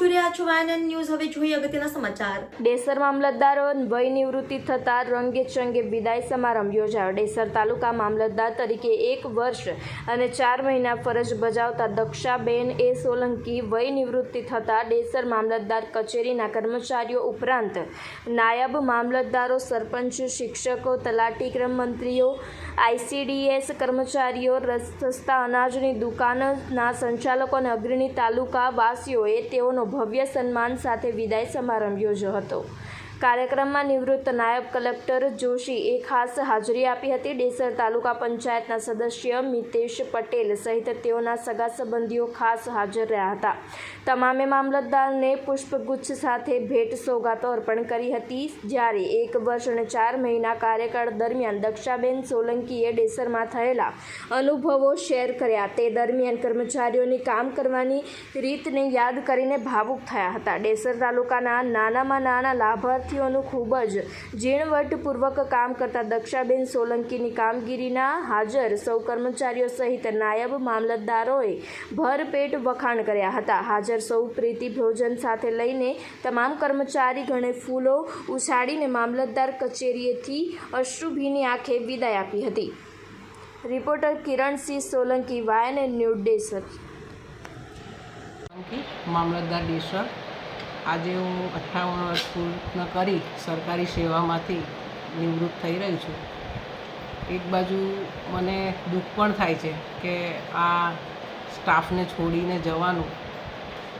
જોઈ રહ્યા છો વાયએનએન ન્યૂઝ। હવે જોઈએ અગત્યના સમાચાર। ડેસર મામલતદારો વય નિવૃત્તિ થતા રંગે ચંગે વિદાય સમારંભ યોજાયો। ડેસર તાલુકા મામલતદાર તરીકે 1 વર્ષ અને 4 મહિના ફરજ બજાવતા દક્ષાબેન એ સોલંકી વય નિવૃત્તિ થતા ડેસર મામલતદાર કચેરીના કર્મચારીઓ ઉપરાંત નાયબ મામલતદારો, સરપંચ, શિક્ષકો, તલાટી, ક્રમ મંત્રીઓ, ICDS કર્મચારીઓ, સસ્તા અનાજની દુકાનના સંચાલકો અને અગ્રણી તાલુકા વાસીઓએ તેઓનો ભવ્ય સન્માન સાથે વિદાય સમારંભ યોજ્યો હતો। કાર્યક્રમમાં નિવૃત્ત નાયબ કલેક્ટર જોશીએ ખાસ હાજરી આપી હતી। ડેસર તાલુકા પંચાયતના સદસ્ય મિતેશ પટેલ સહિત તેઓના સગા સંબંધીઓ ખાસ હાજર રહ્યા હતા। તમામે મામલતદારને પુષ્પગુચ્છ સાથે ભેટ સોગાતો અર્પણ કરી હતી। જ્યારે 1 વર્ષ અને 4 મહિના કાર્યકાળ દરમિયાન દક્ષાબેન સોલંકીએ ડેસરમાં થયેલા અનુભવો શેર કર્યા। તે દરમિયાન કર્મચારીઓની કામ કરવાની રીતને યાદ કરીને ભાવુક થયા હતા। ડેસર તાલુકાના નાનામાં નાના લાભાર્થી ખૂબ જ ઝીણવટપૂર્વક કામ કરતા દક્ષાબેન સોલંકીની કામગીરીના હાજર સૌ કર્મચારીઓ સહિત નાયબ મામલતદારોએ ભરપેટ વખાણ કર્યા હતા। હાજર સૌ પ્રીતિ ભોજન સાથે લઈને તમામ કર્મચારી ગણે ફૂલો ઉછાળીને મામલતદાર કચેરીએથી અશ્રુભીની આંખે વિદાય આપી હતી। Reporter Kiransinh Solanki, YNN news, Desar. મામલતદાર ડેસર। આજે હું 58 વર્ષ પૂર્ણ કરી સરકારી સેવામાંથી નિવૃત્ત થઈ રહી છું। એક બાજુ મને દુઃખ પણ થાય છે કે આ સ્ટાફને છોડીને જવાનું,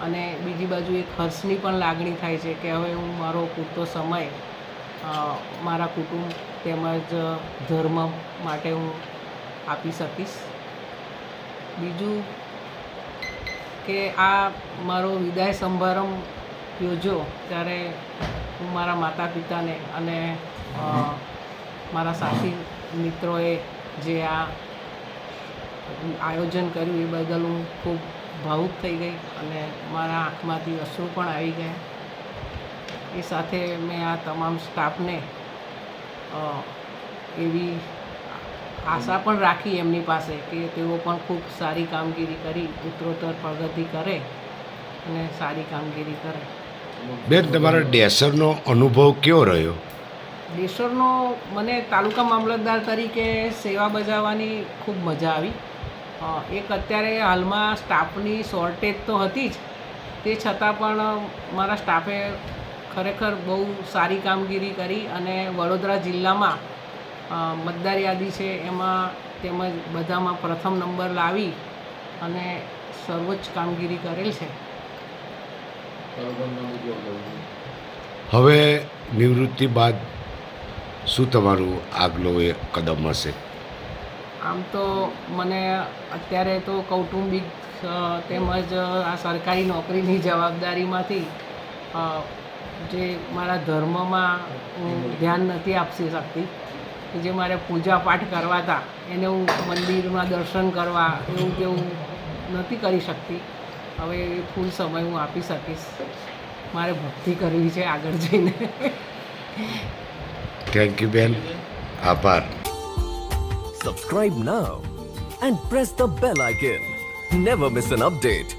અને બીજી બાજુ એક હર્ષની પણ લાગણી થાય છે કે હવે હું મારો પૂરતો સમય મારા કુટુંબ તેમજ ધર્મ માટે હું આપી શકીશ। બીજું કે આ મારો વિદાય સમારંભ યોજો ત્યારે હું મારા માતા પિતાને અને મારા સાથી મિત્રોએ જે આ આયોજન કર્યું એ બદલ હું ખૂબ ભાવુક થઈ ગઈ અને મારા આંખમાંથી અશ્રુ પણ આવી ગયા। એ સાથે મેં આ તમામ સ્ટાફને એવી આશા પણ રાખી એમની પાસે કે તેઓ પણ ખૂબ સારી કામગીરી કરી ઉત્તરોત્તર પ્રગતિ કરે અને સારી કામગીરી કરે। બેન, તમારા ડેસરનો અનુભવ કેવો રહ્યો? ડેસરનો મને તાલુકા મામલતદાર તરીકે સેવા બજાવવાની ખૂબ મજા આવી। એક અત્યારે હાલમાં સ્ટાફની શોર્ટેજ તો હતી જ, તે છતાં પણ મારા સ્ટાફે ખરેખર બહુ સારી કામગીરી કરી અને વડોદરા જિલ્લામાં મતદાર યાદી છે એમાં તેમજ બધામાં પ્રથમ નંબર લાવી અને સર્વોચ્ચ કામગીરી કરેલ છે। હવે નિવૃત્તિ બાદ શું તમારું આગલો એ કદમ હશે? આમ તો મને અત્યારે તો કૌટુંબિક તેમજ આ સરકારી નોકરીની જવાબદારીમાંથી જે મારા ધર્મમાં હું ધ્યાન નથી આપી શકતી, જે મારે પૂજા પાઠ કરવા હતા એને હું મંદિરમાં દર્શન કરવા એવું તેવું નથી કરી શકતી। હવે ફૂલ સમય હું આપી શકીશ। મારે ભક્તિ કરવી છે આગળ જઈને। થેન્ક યુ બેન, આભાર। Subscribe now and press the bell icon. Never miss an update.